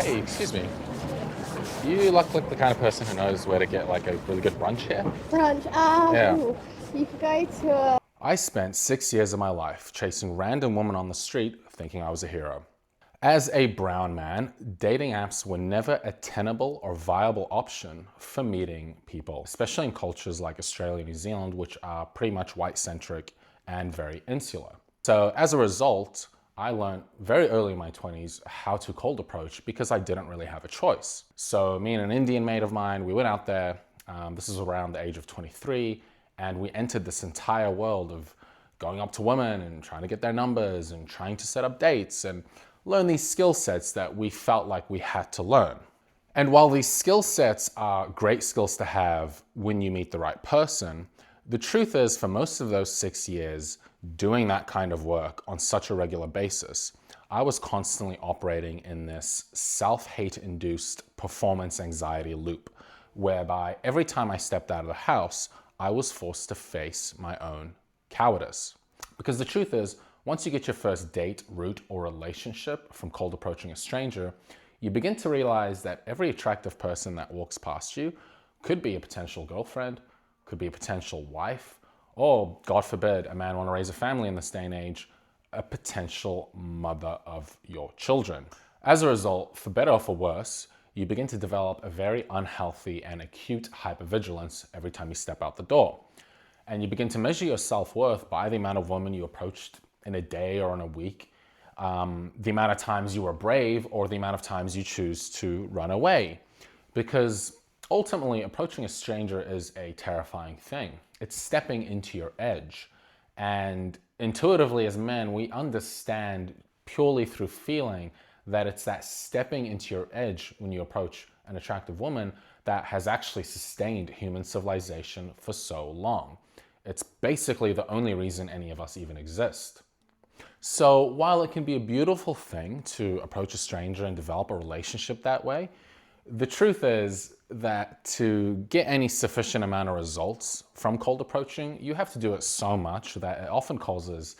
Hey, excuse me. You look like the kind of person who knows where to get like a really good brunch here. Brunch. Yeah. You could go to a. I spent 6 years of my life chasing random women on the street thinking I was a hero. As a brown man, dating apps were never a tenable or viable option for meeting people, especially in cultures like Australia and New Zealand, which are pretty much white-centric and very insular. So as a result, I learned very early in my 20s how to cold approach because I didn't really have a choice. So me and an Indian mate of mine, we went out there, this is around the age of 23, and we entered this entire world of going up to women and trying to get their numbers and trying to set up dates and learn these skill sets that we felt like we had to learn. And while these skill sets are great skills to have when you meet the right person, the truth is for most of those 6 years doing that kind of work on such a regular basis, I was constantly operating in this self-hate induced performance anxiety loop, whereby every time I stepped out of the house, I was forced to face my own cowardice. Because the truth is, once you get your first date, route, or relationship from cold approaching a stranger, you begin to realize that every attractive person that walks past you could be a potential girlfriend, could be a potential wife, or God forbid, a man want to raise a family in this day and age, a potential mother of your children. As a result, for better or for worse, you begin to develop a very unhealthy and acute hypervigilance every time you step out the door. And you begin to measure your self-worth by the amount of women you approached in a day or in a week, the amount of times you were brave or the amount of times you choose to run away. Because ultimately, approaching a stranger is a terrifying thing. It's stepping into your edge. And intuitively as men, we understand purely through feeling that it's that stepping into your edge when you approach an attractive woman that has actually sustained human civilization for so long. It's basically the only reason any of us even exist. So while it can be a beautiful thing to approach a stranger and develop a relationship that way, the truth is that to get any sufficient amount of results from cold approaching, you have to do it so much that it often causes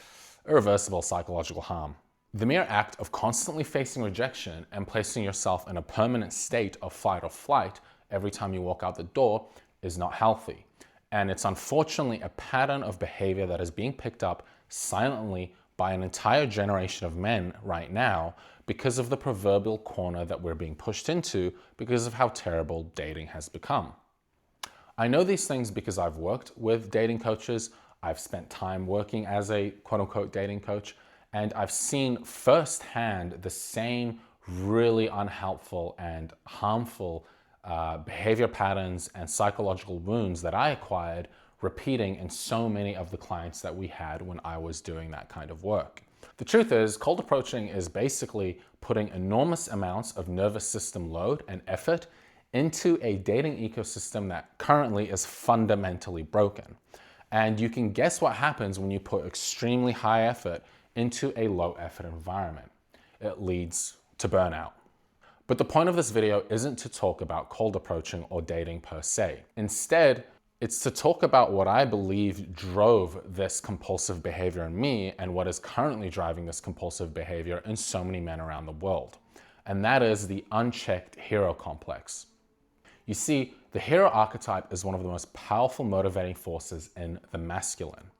irreversible psychological harm. The mere act of constantly facing rejection and placing yourself in a permanent state of fight or flight every time you walk out the door is not healthy. And it's unfortunately a pattern of behavior that is being picked up silently by an entire generation of men right now because of the proverbial corner that we're being pushed into because of how terrible dating has become. I know these things because I've worked with dating coaches, I've spent time working as a quote-unquote dating coach, and I've seen firsthand the same really unhelpful and harmful behavior patterns and psychological wounds that I acquired repeating in so many of the clients that we had when I was doing that kind of work. The truth is, cold approaching is basically putting enormous amounts of nervous system load and effort into a dating ecosystem that currently is fundamentally broken. And you can guess what happens when you put extremely high effort into a low effort environment. It leads to burnout. But the point of this video isn't to talk about cold approaching or dating per se. Instead, it's to talk about what I believe drove this compulsive behavior in me and what is currently driving this compulsive behavior in so many men around the world. And that is the unchecked hero complex. You see, the hero archetype is one of the most powerful motivating forces in the masculine.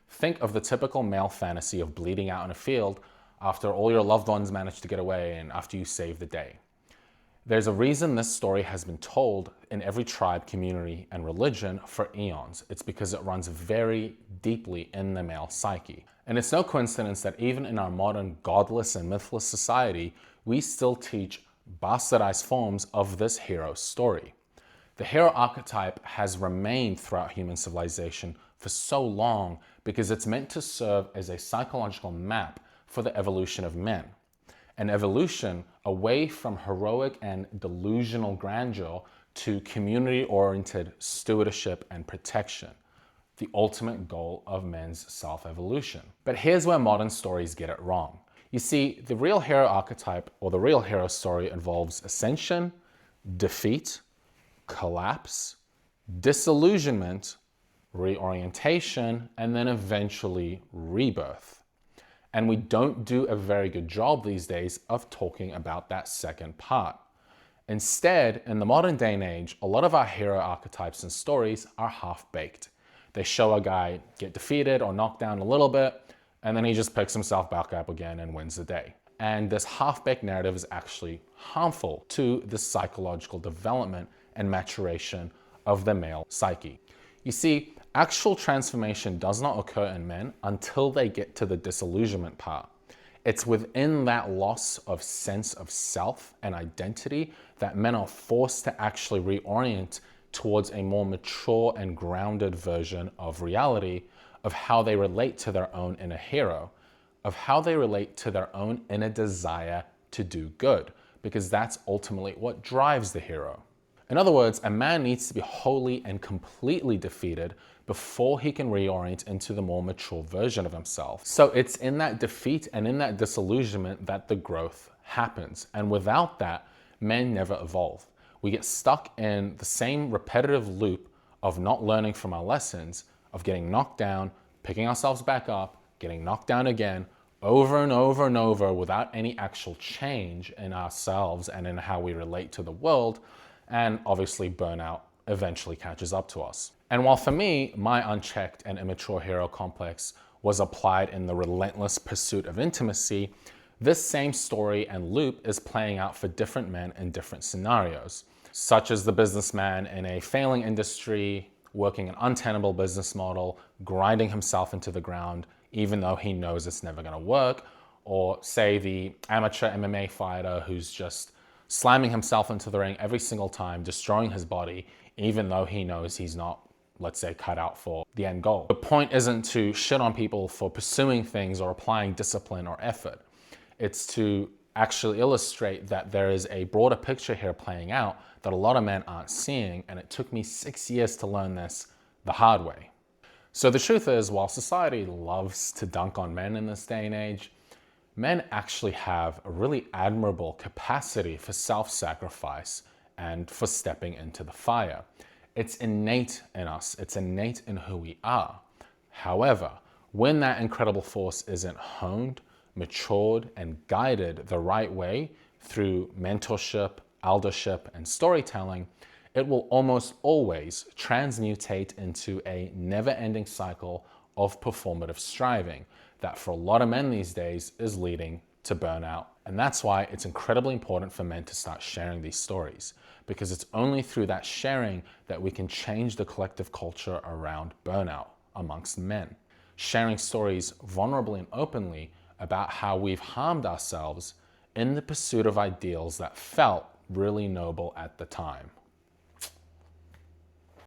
Think of the typical male fantasy of bleeding out in a field after all your loved ones manage to get away and after you save the day. There's a reason this story has been told in every tribe, community, and religion for eons. It's because it runs very deeply in the male psyche. And it's no coincidence that even in our modern godless and mythless society, we still teach bastardized forms of this hero story. The hero archetype has remained throughout human civilization for so long because it's meant to serve as a psychological map for the evolution of men. An evolution away from heroic and delusional grandeur to community-oriented stewardship and protection, the ultimate goal of men's self-evolution. But here's where modern stories get it wrong. You see, the real hero archetype or the real hero story involves ascension, defeat, collapse, disillusionment, reorientation, and then eventually rebirth. And we don't do a very good job these days of talking about that second part. Instead, in the modern day and age, a lot of our hero archetypes and stories are half-baked. They show a guy get defeated or knocked down a little bit, and then he just picks himself back up again and wins the day. And this half-baked narrative is actually harmful to the psychological development and maturation of the male psyche. You see, actual transformation does not occur in men until they get to the disillusionment part. It's within that loss of sense of self and identity that men are forced to actually reorient towards a more mature and grounded version of reality, of how they relate to their own inner hero, of how they relate to their own inner desire to do good, because that's ultimately what drives the hero. In other words, a man needs to be wholly and completely defeated before he can reorient into the more mature version of himself. So it's in that defeat and in that disillusionment that the growth happens. And without that, men never evolve. We get stuck in the same repetitive loop of not learning from our lessons, of getting knocked down, picking ourselves back up, getting knocked down again, over and over and over without any actual change in ourselves and in how we relate to the world. And obviously burnout eventually catches up to us. And while for me, my unchecked and immature hero complex was applied in the relentless pursuit of intimacy, this same story and loop is playing out for different men in different scenarios, such as the businessman in a failing industry, working an untenable business model, grinding himself into the ground, even though he knows it's never gonna work, or say the amateur MMA fighter who's just slamming himself into the ring every single time, destroying his body, even though he knows he's not, let's say, cut out for the end goal. The point isn't to shit on people for pursuing things or applying discipline or effort. It's to actually illustrate that there is a broader picture here playing out that a lot of men aren't seeing, and it took me 6 years to learn this the hard way. So the truth is, while society loves to dunk on men in this day and age, men actually have a really admirable capacity for self-sacrifice and for stepping into the fire. It's innate in us. It's innate in who we are. However, when that incredible force isn't honed, matured, and guided the right way through mentorship, eldership, and storytelling, it will almost always transmutate into a never-ending cycle of performative striving that for a lot of men these days is leading to burnout. And that's why it's incredibly important for men to start sharing these stories, because it's only through that sharing that we can change the collective culture around burnout amongst men. Sharing stories vulnerably and openly about how we've harmed ourselves in the pursuit of ideals that felt really noble at the time.